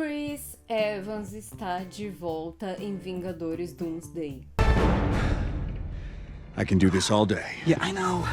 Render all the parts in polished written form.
Chris Evans está de volta em Vingadores Doomsday. I can do this all day. Yeah, I know.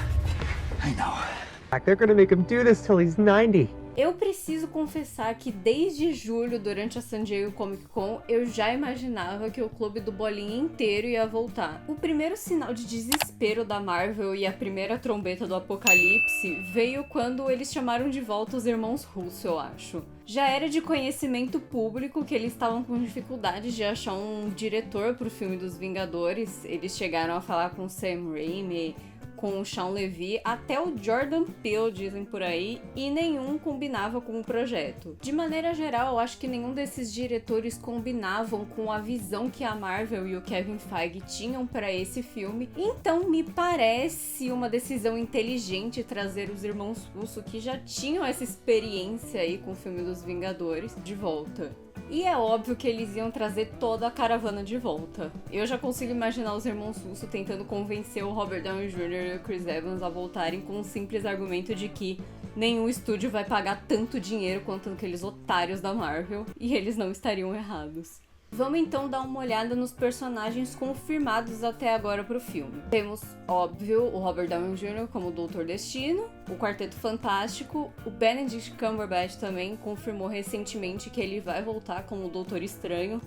They're gonna make him do this till he's 90. Eu preciso confessar que desde julho, durante a San Diego Comic Con, eu já imaginava que o Clube do Bolinha inteiro ia voltar. O primeiro sinal de desespero da Marvel e a primeira trombeta do apocalipse veio quando eles chamaram de volta os irmãos Russo, eu acho. Já era de conhecimento público que eles estavam com dificuldade de achar um diretor pro filme dos Vingadores. Eles chegaram a falar com o Sam Raimi, com o Shawn Levy, até o Jordan Peele, dizem por aí, e nenhum combinava com o projeto. De maneira geral, eu acho que nenhum desses diretores combinavam com a visão que a Marvel e o Kevin Feige tinham para esse filme, então me parece uma decisão inteligente trazer os irmãos Russo, que já tinham essa experiência aí com o filme dos Vingadores, de volta. E é óbvio que eles iam trazer toda a caravana de volta. Eu já consigo imaginar os irmãos Russo tentando convencer o Robert Downey Jr. e o Chris Evans a voltarem com um simples argumento de que nenhum estúdio vai pagar tanto dinheiro quanto aqueles otários da Marvel, e eles não estariam errados. Vamos então dar uma olhada nos personagens confirmados até agora pro filme. Temos, óbvio, o Robert Downey Jr. como Doutor Destino, o Quarteto Fantástico, o Benedict Cumberbatch também confirmou recentemente que ele vai voltar como Doutor Estranho,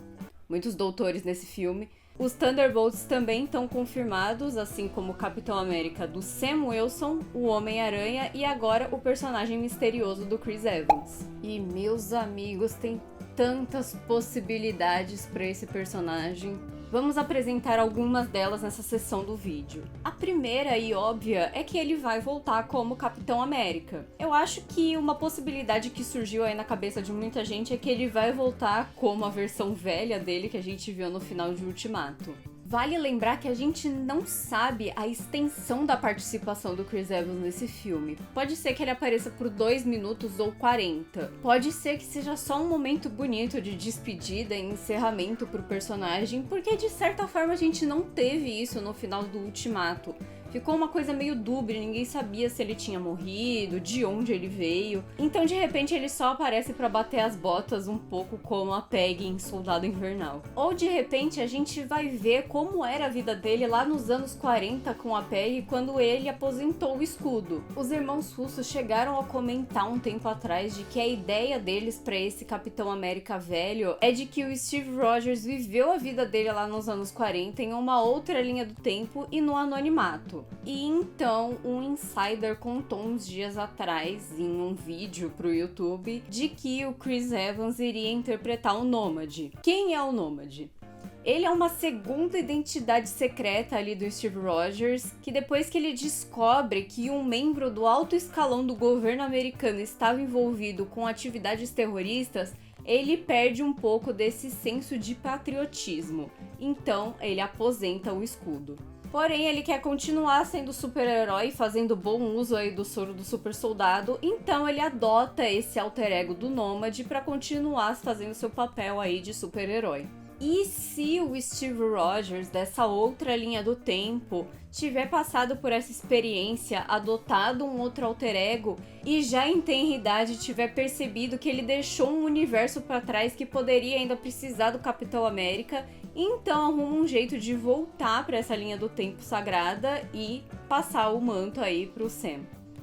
muitos doutores nesse filme. Os Thunderbolts também estão confirmados, assim como o Capitão América do Sam Wilson, o Homem-Aranha e agora o personagem misterioso do Chris Evans. E meus amigos, tem tantas possibilidades para esse personagem. Vamos apresentar algumas delas nessa sessão do vídeo. A primeira e óbvia é que ele vai voltar como Capitão América. Eu acho que uma possibilidade que surgiu aí na cabeça de muita gente é que ele vai voltar como a versão velha dele que a gente viu no final de Ultimato. Vale lembrar que a gente não sabe a extensão da participação do Chris Evans nesse filme. Pode ser que ele apareça por 2 minutos ou 40. Pode ser que seja só um momento bonito de despedida e encerramento pro personagem, porque de certa forma a gente não teve isso no final do Ultimato. Ficou uma coisa meio dúbia, ninguém sabia se ele tinha morrido, de onde ele veio. Então, de repente, ele só aparece pra bater as botas um pouco como a Peggy em Soldado Invernal. Ou, de repente, a gente vai ver como era a vida dele lá nos anos 40 com a Peggy, quando ele aposentou o escudo. Os irmãos Russo chegaram a comentar um tempo atrás de que a ideia deles pra esse Capitão América velho é de que o Steve Rogers viveu a vida dele lá nos anos 40 em uma outra linha do tempo e no anonimato. E então, um insider contou uns dias atrás, em um vídeo pro YouTube, de que o Chris Evans iria interpretar o Nômade. Quem é o Nômade? Ele é uma segunda identidade secreta ali do Steve Rogers, que depois que ele descobre que um membro do alto escalão do governo americano estava envolvido com atividades terroristas, ele perde um pouco desse senso de patriotismo. Então, ele aposenta o escudo. Porém, ele quer continuar sendo super-herói, fazendo bom uso aí do soro do super soldado, então ele adota esse alter ego do Nômade para continuar fazendo seu papel aí de super-herói. E se o Steve Rogers, dessa outra linha do tempo, tiver passado por essa experiência, adotado um outro alter ego e já em tenra idade tiver percebido que ele deixou um universo para trás que poderia ainda precisar do Capitão América, então arruma um jeito de voltar para essa linha do tempo sagrada e passar o manto aí pro Sam.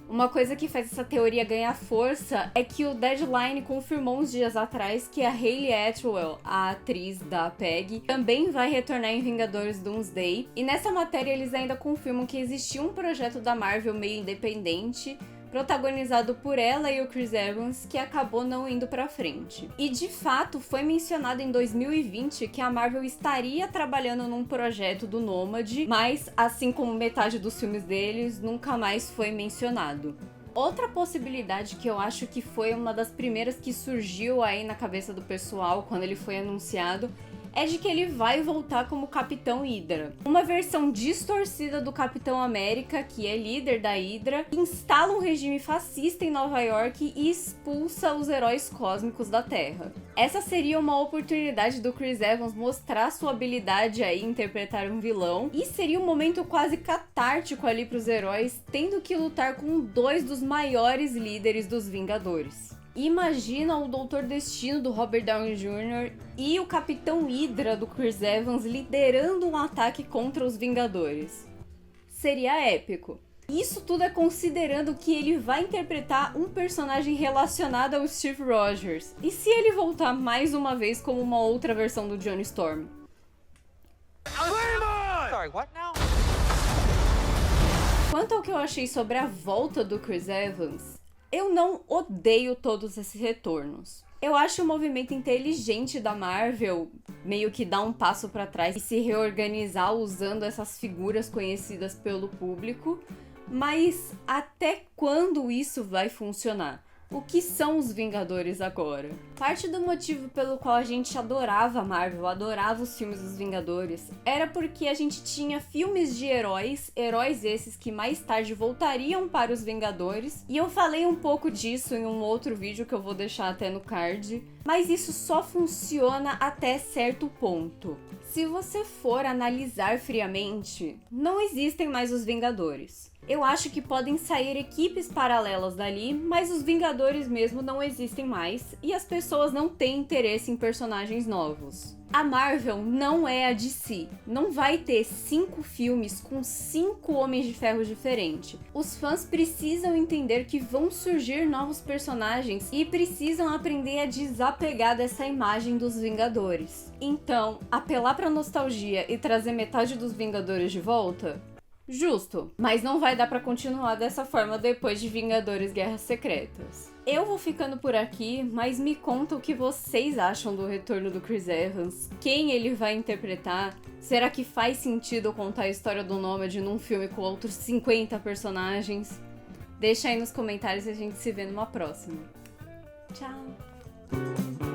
Uma coisa que faz essa teoria ganhar força é que o Deadline confirmou uns dias atrás que a Hayley Atwell, a atriz da Peggy, também vai retornar em Vingadores Doomsday. E nessa matéria eles ainda confirmam que existia um projeto da Marvel meio independente, protagonizado por ela e o Chris Evans, que acabou não indo pra frente. E de fato foi mencionado em 2020 que a Marvel estaria trabalhando num projeto do Nômade, mas assim como metade dos filmes deles, nunca mais foi mencionado. Outra possibilidade que eu acho que foi uma das primeiras que surgiu aí na cabeça do pessoal quando ele foi anunciado é de que ele vai voltar como Capitão Hydra. Uma versão distorcida do Capitão América, que é líder da Hydra, instala um regime fascista em Nova York e expulsa os heróis cósmicos da Terra. Essa seria uma oportunidade do Chris Evans mostrar sua habilidade aí em interpretar um vilão, e seria um momento quase catártico ali para os heróis, tendo que lutar com 2 dos maiores líderes dos Vingadores. Imagina o Doutor Destino do Robert Downey Jr. e o Capitão Hydra do Chris Evans liderando um ataque contra os Vingadores. Seria épico. Isso tudo é considerando que ele vai interpretar um personagem relacionado ao Steve Rogers. E se ele voltar mais uma vez como uma outra versão do Johnny Storm? Sorry, what now? Quanto ao que eu achei sobre a volta do Chris Evans, eu não odeio todos esses retornos. Eu acho um movimento inteligente da Marvel meio que dar um passo para trás e se reorganizar usando essas figuras conhecidas pelo público, mas até quando isso vai funcionar? O que são os Vingadores agora? Parte do motivo pelo qual a gente adorava a Marvel, adorava os filmes dos Vingadores, era porque a gente tinha filmes de heróis esses que mais tarde voltariam para os Vingadores, e eu falei um pouco disso em um outro vídeo que eu vou deixar até no card, mas isso só funciona até certo ponto. Se você for analisar friamente, não existem mais os Vingadores. Eu acho que podem sair equipes paralelas dali, mas os Vingadores mesmo não existem mais e as pessoas não têm interesse em personagens novos. A Marvel não é a DC. Não vai ter 5 filmes com 5 Homens de Ferro diferentes. Os fãs precisam entender que vão surgir novos personagens e precisam aprender a desapegar dessa imagem dos Vingadores. Então, apelar pra nostalgia e trazer metade dos Vingadores de volta? Justo, mas não vai dar pra continuar dessa forma depois de Vingadores Guerras Secretas. Eu vou ficando por aqui, mas me conta o que vocês acham do retorno do Chris Evans, quem ele vai interpretar, será que faz sentido contar a história do Nômade num filme com outros 50 personagens? Deixa aí nos comentários e a gente se vê numa próxima. Tchau!